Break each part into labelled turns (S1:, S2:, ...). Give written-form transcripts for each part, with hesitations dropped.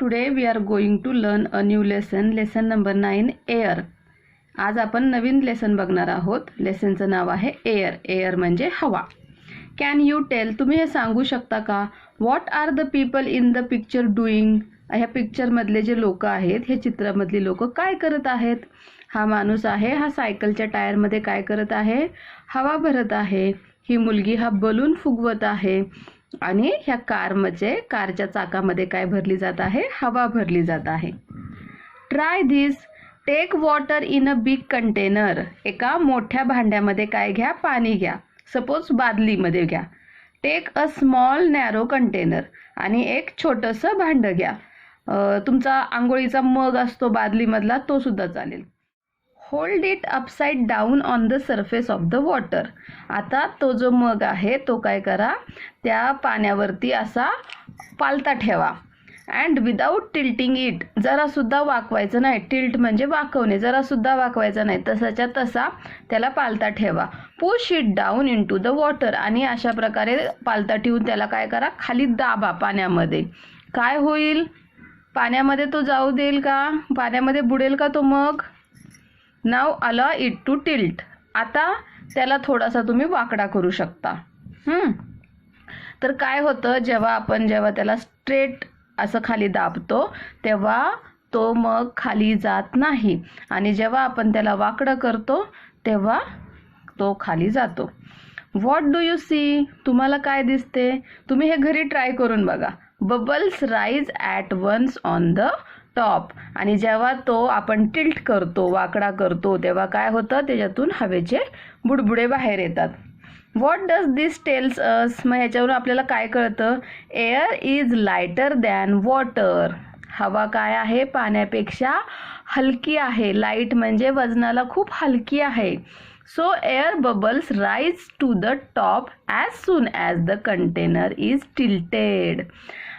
S1: Today we are going to learn a new lesson number 9 air. आज आपण नवीन lesson बघणार आहोत. लेसनचं नाव आहे एअर. एअर म्हणजे हवा. कॅन यू टेल, तुम्ही हे सांगू शकता का, what are the people in the picture doing. ह्या पिक्चरमधले जे लोक आहेत, हे चित्रामधली लोक काय करत आहेत. हा माणूस आहे, हा सायकलच्या टायरमध्ये काय करत आहे, हवा भरत आहे. ही मुलगी हा बलून फुगवत आहे आणि ह्या कारच्या चाकामध्ये काय भरली जात आहे, हवा भरली जात आहे. Try this. Take water in a big container. एका मोठ्या भांड्यामध्ये काय घ्या, पाणी घ्या. सपोज बादलीमध्ये घ्या. Take a small narrow container. आणि एक छोटंसं भांडं घ्या. तुमचा आंघोळीचा मग असतो बादलीमधला, तो सुद्धा चालेल. Hold it upside down on the surface of the water. आता तो जो मग आहे तो काय करा, त्या पाण्यावरती असा पालता ठेवा. And without tilting it. जरासुद्धा वाकवायचं नाही. टिल्ट म्हणजे वाकवणे. जरासुद्धा वाकवायचं नाही. तसाच्या तसा त्याला पालता ठेवा. Push it down into the water. आणि अशा प्रकारे पालता ठेवून त्याला काय करा, खाली दाबा पाण्यामध्ये. काय होईल, पाण्यामध्ये तो जाऊ देईल का, पाण्यामध्ये बुडेल का तो मग. नाव अलाव इट टू टिल्ट. आता त्याला थोडासा तुम्ही वाकडा करू शकता. तर काय होतं, जेव्हा त्याला स्ट्रेट असं खाली दाबतो तेव्हा तो मग खाली जात नाही. आणि जेव्हा आपण त्याला वाकडं करतो तेव्हा तो खाली जातो. What do you see. तुम्हाला काय दिसते. तुम्ही हे घरी ट्राय करून बघा. Bubbles rise at once on the top. आणि जेव्हा तो आपण टिल्ट करतो, वाकडा करतो, तेव्हा काय होतं, त्याच्यातून हवेचे बुडबुडे बाहेर येतात. व्हॉट डज दिस टेल्स अस. मग ह्याच्यावरून आपल्याला काय कळतं, air is lighter than water. हवा काय आहे, पाण्यापेक्षा हलकी आहे. लाईट म्हणजे वजनाला खूप हलकी आहे. So air bubbles rise to the top as soon as the container is tilted.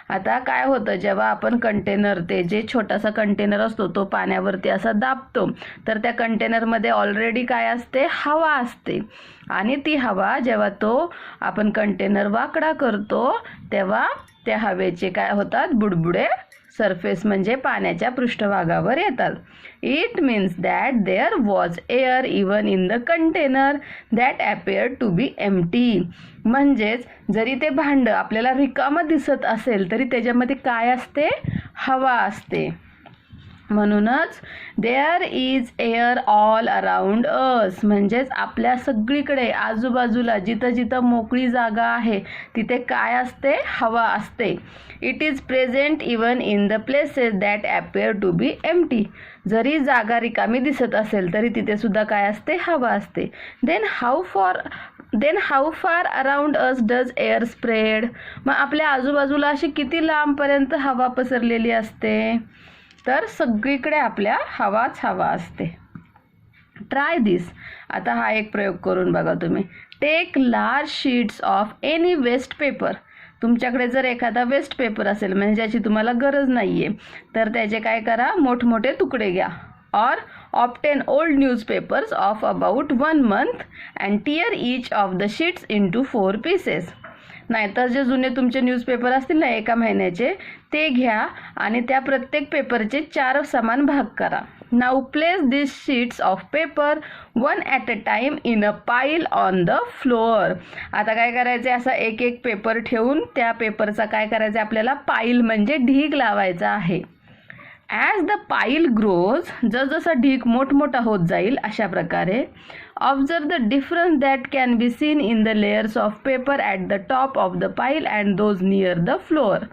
S1: आता काय होतं, जेव्हा आपण कंटेनर, ते जे छोटासा कंटेनर असतो तो पाण्यावरती असा दाबतो, तर त्या कंटेनरमध्ये ऑलरेडी काय असते, हवा असते. आणि ती हवा जेव्हा तो आपण कंटेनर वाकडा करतो तेव्हा त्या हवेचे काय होतात, बुडबुडे सरफेस म्हणजे पाण्याच्या पृष्ठभागावर येतात. It means that there was air even in the container that appeared to be empty. म्हणजेच जरी ते भांडं आपल्याला रिकामं दिसत असेल तरी त्याच्यामध्ये काय असते, हवा असते. म्हणूनच there is air all around us. म्हणजेच आपल्या सगळीकडे आजूबाजूला जिथं जिथं मोकळी जागा आहे तिथे काय असते, हवा असते. It is present even in the places that appear to be empty. जरी जागा रिकामी दिसत असेल तरी तिथे सुद्धा काय असते, हवा असते. देन हाऊ फार around us does air spread. मग आपल्या आजूबाजूला अशी किती लांबपर्यंत हवा पसरलेली असते, तर सगळीकडे आपल्या हवाच हवा असते. Try this. आता हा एक प्रयोग करून बघा तुम्ही. Take large sheets of any waste paper. तुमच्याकडे जर एखादा वेस्ट पेपर असेल म्हणजे ज्याची तुम्हाला गरज नाही आहे, तर त्याचे काय करा, मोठमोठे तुकडे घ्या. और obtain old newspapers of about 1 month and tear each of the sheets into 4 pieces. नाहीतर जे जुने तुमचे न्यूजपेपर असतील ना, 1 महिन्याचे, ते घ्या आणि त्या प्रत्येक पेपरचे 4 समान भाग करा. Now place this sheets of paper 1 at a time in a pile on the floor. आता काय करायचे, असा एक एक पेपर ठेवून त्या पेपरचा काय करायचं, आपल्याला पाईल म्हणजे ढीग लावायचा आहे. As the pile grows. जसजसा ढीग मोठमोठा होत जाईल अशा प्रकारे. Observe the difference that can be seen in the layers of paper at the top of the pile and those near the floor.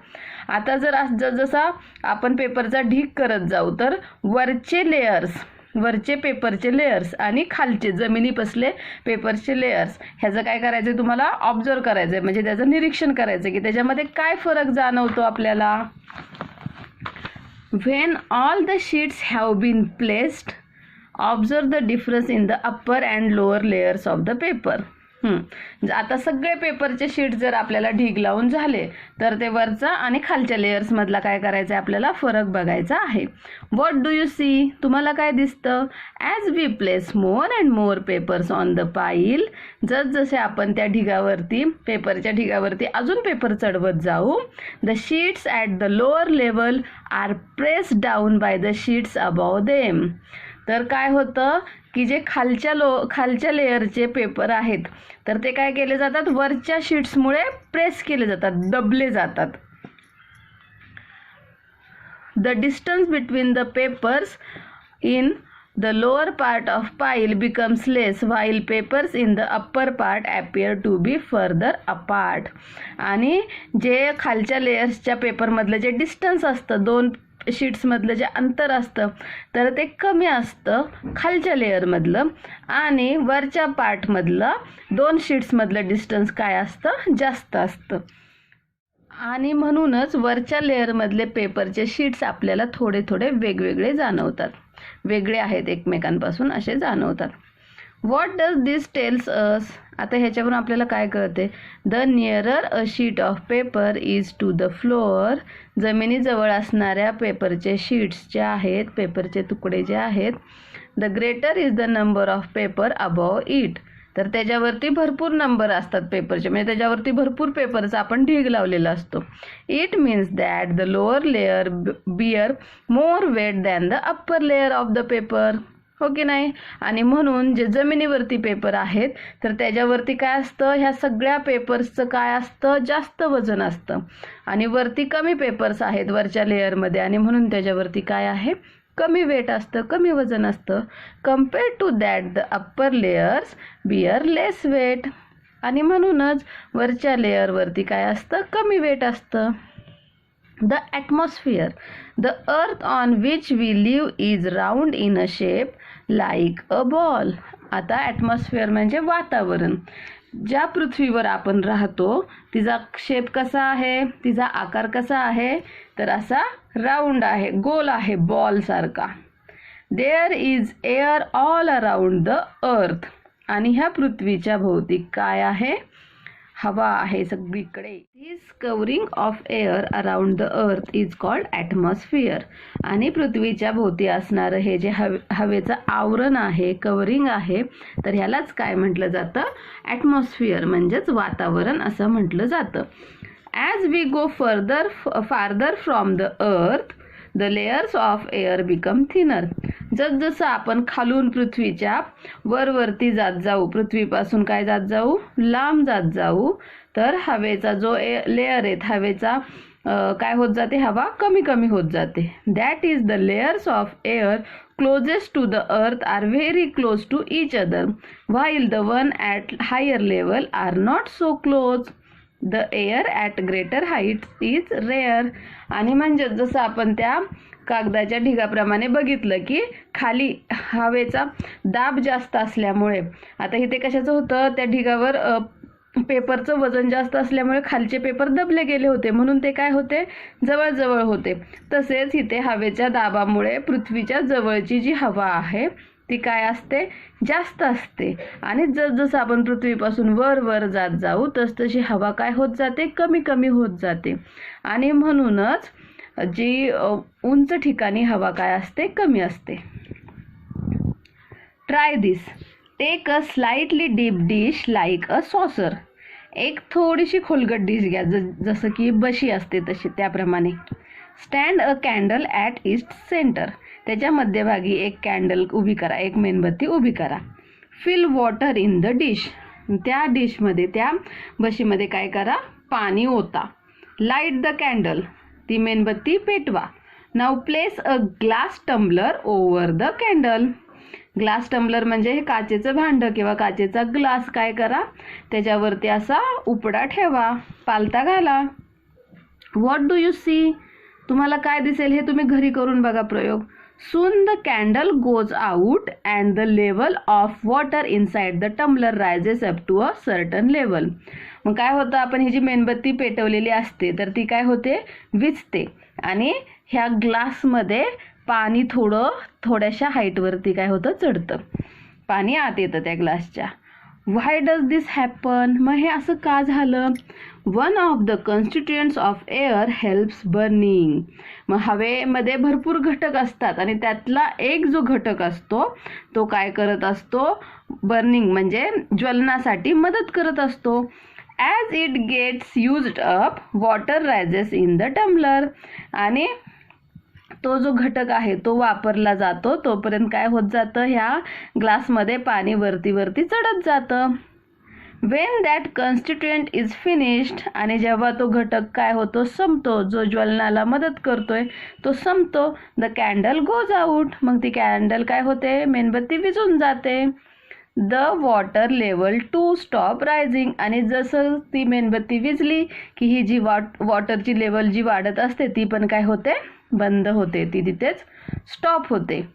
S1: आता जसा आपण पेपरचा ढीग करत जाऊ तर वरचे पेपरचे लेयर्स आणि खालचे जमिनीपसले पेपरचे लेयर्स, ह्याचं काय करायचं, तुम्हाला ऑब्झर्व करायचं आहे. म्हणजे त्याचं निरीक्षण करायचं की त्याच्यामध्ये काय फरक जाणवतो आपल्याला. When all the sheets have been placed, observe the difference in the upper and lower layers of the paper. आता सगळे पेपरचे शीट जर आपल्याला ढीग लावून झाले तर ते वरचा आणि खालच्या लेयर्स मधला काय करायचं आहे, आपल्याला फरक बघायचा आहे. व्हॉट डू यू सी, तुम्हाला काय दिसतं? As we place more and more papers on the pile, जसजसे आपण त्या ढिगावरती पेपरच्या ढिगावरती अजून पेपर चढवत जाऊ, the sheets at the lower level are press down by the sheets above them. तर काय होतं की जे खालच्या लेयरचे पेपर आहेत तर ते काय केले जातात, वरच्या शीट्समुळे प्रेस केले जातात, दबले जातात. The distance between the papers in the lower part of pile becomes less while papers in the upper part appear to be further apart. आणि जे खालच्या लेयर्सच्या पेपरमधलं जे डिस्टन्स असतं, दोन शीट्समधलं जे अंतर असतं तर ते कमी असतं खालच्या लेअरमधलं, आणि वरच्या पार्टमधलं दोन शीट्समधलं डिस्टन्स काय असतं, जास्त असतं. आणि म्हणूनच वरच्या लेअरमधले पेपरचे शीट्स आपल्याला थोडे थोडे वेगवेगळे जाणवतात, वेगळे आहेत एकमेकांपासून असे जाणवतात. What does this tells us, आता ह्याच्यावरून आपल्याला काय कळते? The nearer a sheet of paper is to the floor, जमिनीजवळ असणाऱ्या पेपरचे शीट्स जे आहेत, पेपरचे तुकडे जे आहेत, the greater is the number of paper above it, तर त्याच्यावरती भरपूर नंबर असतात पेपरचे, म्हणजे त्याच्यावरती भरपूर पेपरचा आपण ढीग लावलेला असतो. It means that the lower layer bear more weight than the upper layer of the paper, हो की नाही? आणि म्हणून जे जमिनीवरती पेपर आहेत तर त्याच्यावरती काय असतं, ह्या सगळ्या पेपर्सचं काय असतं, जास्त वजन असतं, आणि वरती कमी पेपर्स आहेत वरच्या लेअरमध्ये, आणि म्हणून त्याच्यावरती काय आहे, कमी वेट असतं, कमी वजन असतं. Compare to that the upper layers bear less weight, आणि म्हणूनच वरच्या लेअरवरती काय असतं, कमी वेट असतं. The atmosphere, the earth on which we live is round in a shape like a ball. आता ॲटमॉस्फिअर म्हणजे वातावरण. ज्या पृथ्वीवर आपण राहतो तिचा शेप कसा आहे, तिचा आकार कसा आहे, तर असा राऊंड आहे, गोल आहे, बॉल सारखा. There is air all around the earth, आणि ह्या पृथ्वीच्या भोवती काय आहे, हवा आहे सगळीकडे. This covering of air around the earth is called atmosphere. आणि पृथ्वीच्या भोवती असणारं हे जे हवेचं आवरण आहे, कवरिंग आहे, तर ह्यालाच काय म्हटलं जातं, ॲटमॉस्फिअर म्हणजेच वातावरण असं म्हटलं जातं. As we go farther from the earth the layers of air become thinner. जसजसं आपण खालून पृथ्वीच्या वरती जात जाऊ, पृथ्वीपासून काय जात जाऊ, लांब जात जाऊ, तर हवेचा जो लेअर आहे, हवेचा काय होत जाते, हवा कमी कमी होत जाते. That is the layers of air closest to the earth are very close to each other while the one at higher level are not so close. The air at greater height is rare. आणि म्हणजे जसं आपण त्या कागदाच्या ढिगाप्रमाणे बघितलं की खाली हवेचा दाब जास्त असल्यामुळे, आता इथे कशाचं होतं, त्या ढिगावर पेपरचं वजन जास्त असल्यामुळे खालचे पेपर दबले गेले होते, म्हणून ते काय होते, जवळजवळ होते. तसेच इथे हवेच्या दाबामुळे पृथ्वीच्या जवळची जी हवा आहे ती काय असते, जास्त असते. आणि जसजसं आपण पृथ्वीपासून वर जात जाऊ तसतशी हवा काय होत जाते, कमी कमी होत जाते. आणि म्हणूनच जी उंच ठिकाणी हवा काय असते, कमी असते. Try this. Take a slightly deep dish like a saucer. एक थोडीशी खोलगट डिश घ्या, जसं की बशी असते तशी, त्याप्रमाणे. Stand a candle at its centre. त्याच्या मध्यभागी एक कॅन्डल उभी करा, एक मेणबत्ती उभी करा. Fill water in the dish. त्या डिशमध्ये, त्या बशीमध्ये काय करा, पाणी ओता. Light the candle. ती मेणबत्ती पेटवा. Now place a glass tumbler over the candle. Glass tumbler म्हणजे हे काचेचं भांडं किंवा काचेचा ग्लास काय करा, त्याच्यावरती असा उपडा ठेवा, पालथा घाला. What do you see. तुम्हाला काय दिसेल हे तुम्ही घरी करून बघा प्रयोग. Soon the candle goes out and the level of water inside the tumbler rises up to a certain level. मग काय होतं, आपण ही जी मेणबत्ती पेटवलेली असते तर ती काय होते, विझते, आणि ह्या ग्लासमध्ये पाणी थोड्याशा हाईटवरती काय होतं, चढतं, पाणी आत येतं त्या ग्लासच्या. व्हाय डज दिस हॅपन? मग हे असं का झालं? One of the constituents of air helps burning. मग हवेमध्ये भरपूर घटक असतात आणि त्यातला एक जो घटक असतो तो काय करत असतो? बर्निंग म्हणजे ज्वलनासाठी मदत करत असतो. As it gets used up water rises in the tumbler. आणि तो जो घटक आहे तो वापरला जातो तोपर्यंत काय होत जातं? ह्या ग्लासमध्ये पाणी वरती वरती चढत जातं. Wien that constituent is finished. आणि जेव्हा तो घटक काय होतो? संपतो. जो ज्वलनाला मदत करतोय तो संपतो. The candle goes out. मग ती कॅन्डल काय होते? मेणबत्ती विझून जाते. The water level to stop rising. आणि जसं ती मेणबत्ती विझली की ही जी वॉटरची लेवल जी वाढत असते ती पण काय होते? बंद होते. ती तिथेच स्टॉप होते.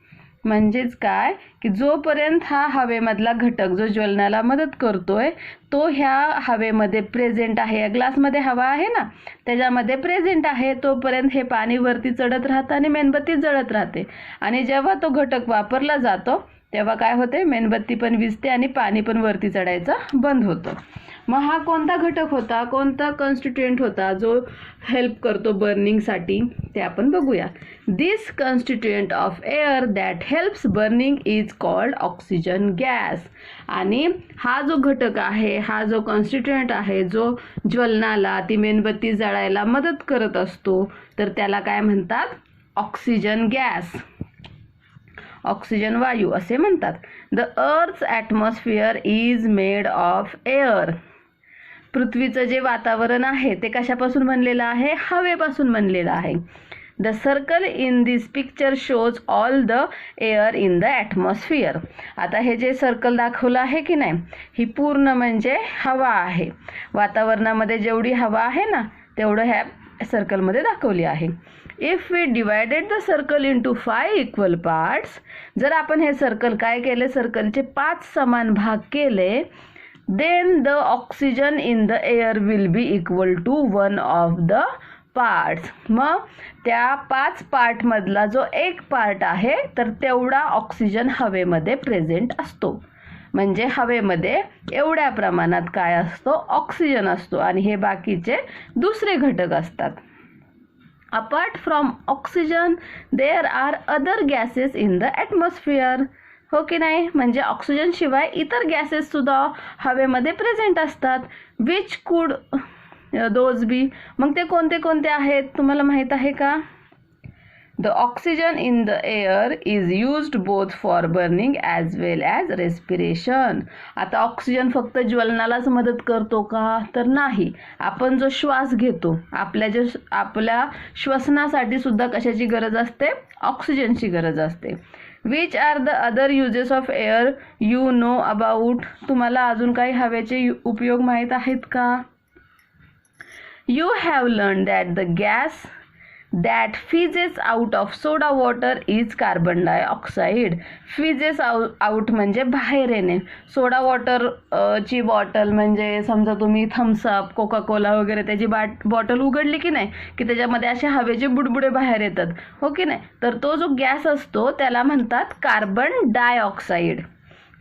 S1: म्हणजेच काय की जोपर्यंत हा हवेमधला घटक जो ज्वलनाला मदत करतोय तो ह्या हवेमध्ये प्रेझेंट आहे, या ग्लासमध्ये हवा आहे ना त्याच्यामध्ये प्रेझेंट आहे, तोपर्यंत हे पाणी वरती चढत राहतं आणि मेणबत्ती जळत राहते. आणि जेव्हा तो घटक वापरला जातो तेव्हा काय होते? मेणबत्ती पण विझते आणि पाणी पण वरती चढायचं बंद होतं. मग हा कोणता घटक होता? कोणता कॉन्स्टिट्युएंट होता जो हेल्प करतो बर्निंगसाठी? ते आपण बघूया. This constituent of air that helps burning is called oxygen gas. आणि हा जो घटक आहे, हा जो कॉन्स्टिट्युएंट आहे जो ज्वलनाला ती मेणबत्ती जळायला मदत करत असतो तर त्याला काय म्हणतात? ऑक्सिजन गॅस, ऑक्सिजन वायू असे म्हणतात. The earth's atmosphere is made of air. पृथ्वीचं जे वातावरण आहे ते कशापासून बनलेलं आहे? हवेपासून बनलेलं आहे. The circle in this picture shows all the air in the atmosphere. आता हे जे सर्कल दाखवलं आहे की नाही ही पूर्ण म्हणजे हवा आहे. वातावरणामध्ये जेवढी हवा आहे ना तेवढं ह्या सर्कलमध्ये दाखवली आहे. If we divided the circle into 5 equal parts. जर आपण हे सर्कल काय केले? सर्कलचे 5 समान भाग केले. Then the oxygen in the air will be equal to 1 of the parts. मग त्या 5 पार्टमधला जो एक पार्ट आहे तर तेवढा ऑक्सिजन हवेमध्ये प्रेझेंट असतो. म्हणजे हवेमध्ये एवढ्या प्रमाणात काय असतो? ऑक्सिजन असतो आणि हे बाकीचे दुसरे घटक असतात. Apart from oxygen there are other gases in the atmosphere. हो की नाही? म्हणजे ऑक्सिजन शिवाय इतर गॅसेस सुद्धा हवेमध्ये प्रेझेंट असतात. विच कुड दोज बी. मग ते कोणते कोणते आहेत तुम्हाला माहीत आहे का? The oxygen in the air is used both for burning as well as respiration. आता ऑक्सिजन फक्त ज्वलनालाच मदत करतो का? तर नाही. आपण जो श्वास घेतो आपल्या श्वसनासाठी सुद्धा कशाची गरज असते? ऑक्सिजनची गरज असते. Which are the other uses of air you know about. तुम्हाला अजून काही हवेचे उपयोग माहीत आहेत का? You have learn that the gas that fizzes out of soda water is carbon dioxide. fizzes out म्हणजे बाहेर येणे. सोडा वॉटर ची बॉटल म्हणजे समजा तुम्ही थम्सअप, कोका कोला वगैरे त्याची बॉटल उघडली की नाही की त्याच्यामध्ये असे हवेचे बुडबुडे बाहेर येतात. हो की नाही? तर तो जो गॅस असतो त्याला म्हणतात कार्बन डायऑक्साईड.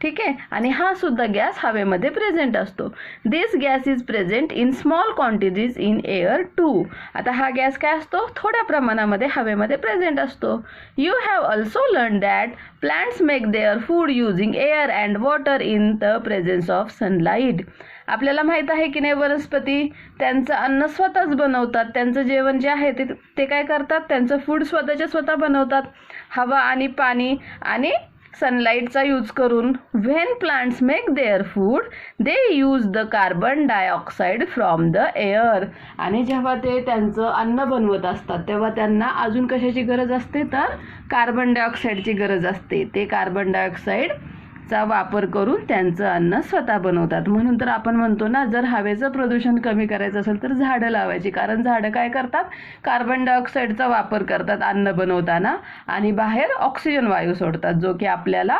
S1: ठीक आहे. आणि हा सुद्धा गॅस हवेमध्ये प्रेझेंट असतो. This gas is present in small quantities in air too. आता हा गॅस काय असतो? थोड्या प्रमाणामध्ये हवेमध्ये प्रेझेंट असतो. You have also learn that plants make their food using air and water in the presence of sunlight. आपल्याला माहीत आहे की नाही वनस्पती त्यांचं अन्न स्वतःच बनवतात. त्यांचं जेवण जे आहे ते काय करतात? त्यांचं फूड स्वतः बनवतात. हवा आणि पाणी आणि सनलाईटचा यूज करून. When plants make their food they use the carbon dioxide from the air. आणि जेव्हा ते त्यांचं अन्न बनवत असतात तेव्हा त्यांना अजून कशाची गरज असते? तर कार्बन डायऑक्साईडची गरज असते. ते कार्बन डायऑक्साईडचा वापर करून त्यांचं अन्न स्वतः बनवतात. म्हणून तर आपण म्हणतो ना जर हवेचं प्रदूषण कमी करायचं असेल तर झाडं लावायची. कारण झाडं काय करतात? कार्बन डायऑक्साईडचा वापर करतात अन्न बनवताना आणि बाहेर ऑक्सिजन वायू सोडतात जो की आपल्याला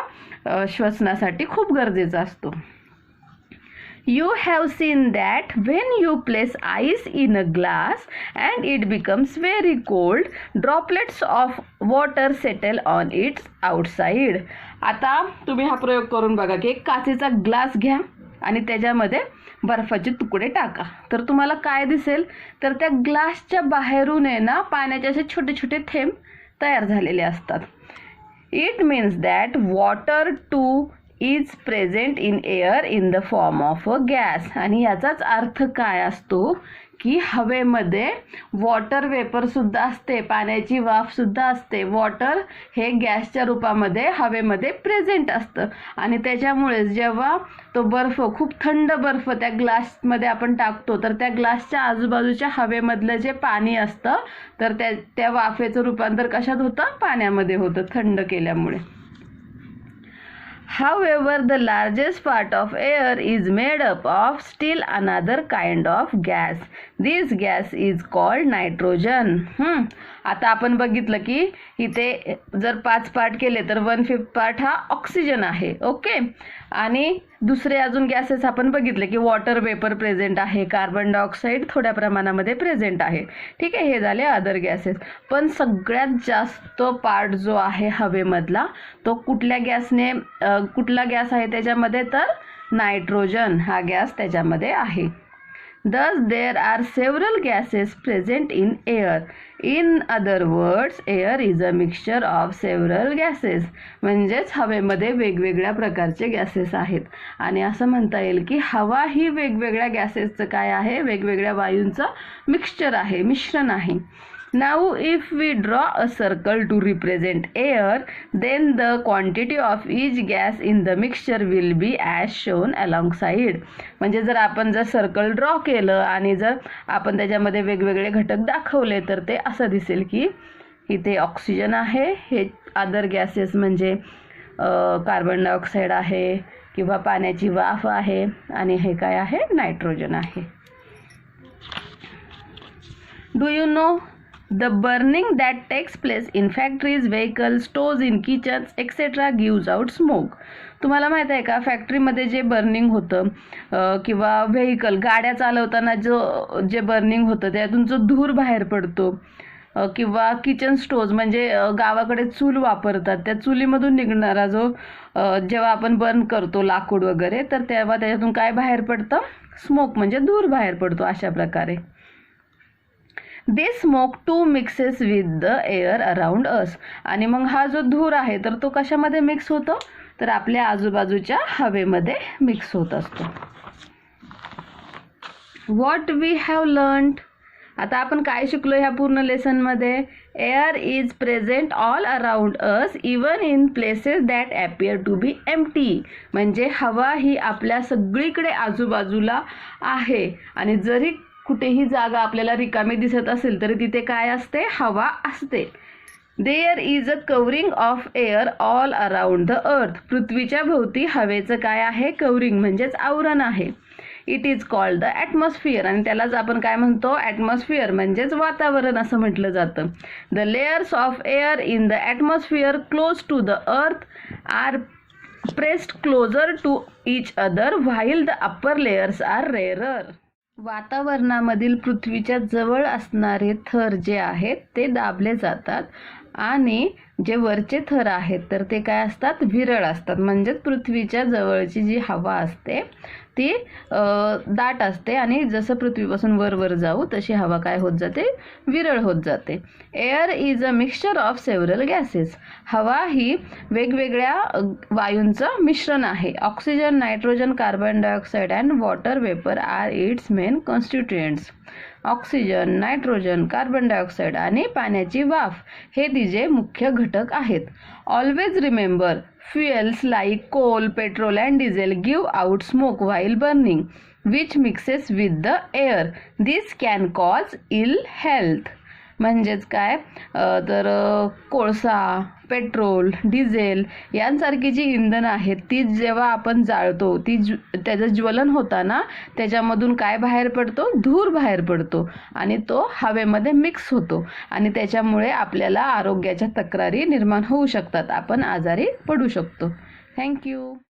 S1: श्वसनासाठी खूप गरजेचा असतो. You have seen that when you place ice in a glass and it becomes very cold, droplets of water settle on its outside. आता तुम्ही हा प्रयोग करून बघा की एक काचेचा ग्लास घ्या आणि त्याच्यामध्ये बर्फाचे तुकडे टाका. तर तुम्हाला काय दिसेल, तर त्या ग्लासच्या बाहेरून आहे ना पाण्याचे असे छोटे छोटे थेंब तयार झालेले असतात. It means that water two is present in air in the form of a gas. आणि याचाच अर्थ काय असतो की हवेमध्ये वॉटर वेपरसुद्धा असते, पाण्याची वाफसुद्धा असते. वॉटर हे गॅसच्या रूपामध्ये हवेमध्ये प्रेझेंट असतं आणि त्याच्यामुळे जेव्हा तो बर्फ, खूप थंड बर्फ त्या ग्लासमध्ये आपण टाकतो, तर त्या ग्लासच्या आजूबाजूच्या हवेमधलं जे पाणी असतं तर त्या वाफेचं रूपांतर कशात होतं, पाण्यामध्ये होतं थंड केल्यामुळे. However, the largest part of air is made up of still another kind of gas. This gas is called nitrogen. आता आपण बघितलं की इथे जर 5 पार्ट केले तर 1/5 पार्ट हा ऑक्सिजन आहे. ओके. आणि दुसरे अजून गॅसेस आपण बघितले की वॉटर वेपर प्रेझेंट आहे, कार्बन डायऑक्साईड थोड्या प्रमाणामध्ये प्रेझेंट आहे. ठीक आहे, हे झाले अदर गॅसेस. पण सगळ्यात जास्त पार्ट जो आहे हवेमधला तो कुठल्या गॅसने, कुठला गॅस आहे त्याच्यामध्ये, तर नायट्रोजन हा गॅस त्याच्यामध्ये आहे. Thus, there are several gases present in air. In other words, air is a mixture of several gases. म्हणजेच हवेमध्ये वेगवेगळ्या प्रकारचे गॅसेस आहेत. आणि असं म्हणता येईल की हवा ही वेगवेगळ्या गॅसेसचं काय आहे, वेगवेगळ्या वायूंचं मिक्सचर आहे, मिश्रण आहे. Now, if we draw a circle to represent air, then the quantity of each gas in the mixture will be as shown alongside. म्हणजे जर सर्कल ड्रॉ केलं आणि जर आपण त्याच्यामध्ये वेगवेगळे घटक दाखवले तर ते असं दिसेल की इथे ऑक्सिजन आहे, हे अदर गॅसेस म्हणजे कार्बन डायऑक्साईड आहे किंवा पाण्याची वाफ आहे, आणि हे काय आहे, नायट्रोजन आहे. Do you know the burning that takes place in factories, vehicles, stores, in kitchens, etc. gives out smoke. तुम्हाला माहित आहे का, फॅक्टरीमध्ये जे बर्निंग होतं किंवा व्हेकल, गाड्या चालवताना जे बर्निंग होतं त्यातून जो धूर बाहेर पडतो, किंवा किचन स्टोव्ज म्हणजे गावाकडे चूल वापरतात, त्या चुलीमधून निघणारा जो जेव्हा आपण बर्न करतो लाकूड वगैरे, तर तेव्हा त्याच्यातून काय बाहेर पडतं, स्मोक म्हणजे धूर बाहेर पडतो. अशा प्रकारे This smoke too mixes with the air around us. आणि मग हा जो धूर आहे तर तो कशामध्ये मिक्स होतो, तर आपल्या आजूबाजूच्या हवेमध्ये मिक्स होत असतो. What we have learned. आता आपण काय शिकलो ह्या पूर्ण लेसनमध्ये, air is present all around us even in places that appear to be empty. म्हणजे हवा ही आपल्या सगळीकडे आजूबाजूला आहे आणि जरी कुठेही जागा आपल्याला रिकामी दिसत असेल तरी तिथे काय असते, हवा असते. There is a covering of air all around the earth. पृथ्वीच्या भोवती हवेचं काय आहे, कवरिंग म्हणजेच आवरण आहे. It is called the atmosphere. आणि त्यालाच आपण काय म्हणतो, ॲटमॉस्फिअर म्हणजेच वातावरण असं म्हटलं जातं. The layers of air in the atmosphere close to the earth are pressed closer to each other while the upper layers are rarer. वातावरणामधील पृथ्वीच्या जवळ असणारे थर जे आहेत ते दाबले जातात आणि जे वरचे थर आहेत तर ते काय असतात, विरळ असतात. म्हणजेच पृथ्वीच्या जवळची जी हवा असते ती दाट असते आणि जसं पृथ्वीपासून वर जाऊ तशी हवा काय होत जाते, विरळ होत जाते. Air is a mixture of several gases. हवा ही वेगवेगळ्या वायूंचं मिश्रण आहे. Oxygen, nitrogen, carbon dioxide and water vapour are its main constituents. Oxygen, nitrogen, carbon dioxide आणि पाण्याची वाफ हे तिचे मुख्य घटक आहेत. Always remember, fuels like coal, petrol and diesel give out smoke while burning, which mixes with the air. This can cause ill health. म्हणजेच काय, तर कोळसा, पेट्रोल, डिझेल यांसारखी जी इंधन आहेत ती जेव्हा आपण जाळतो त्याचं ज्वलन होताना त्याच्यामधून काय बाहेर पडतो, धूर बाहेर पडतो आणि तो हवेमध्ये मिक्स होतो आणि त्याच्यामुळे आपल्याला आरोग्याच्या तक्रारी निर्माण होऊ शकतात, आपण आजारी पडू शकतो. थँक्यू.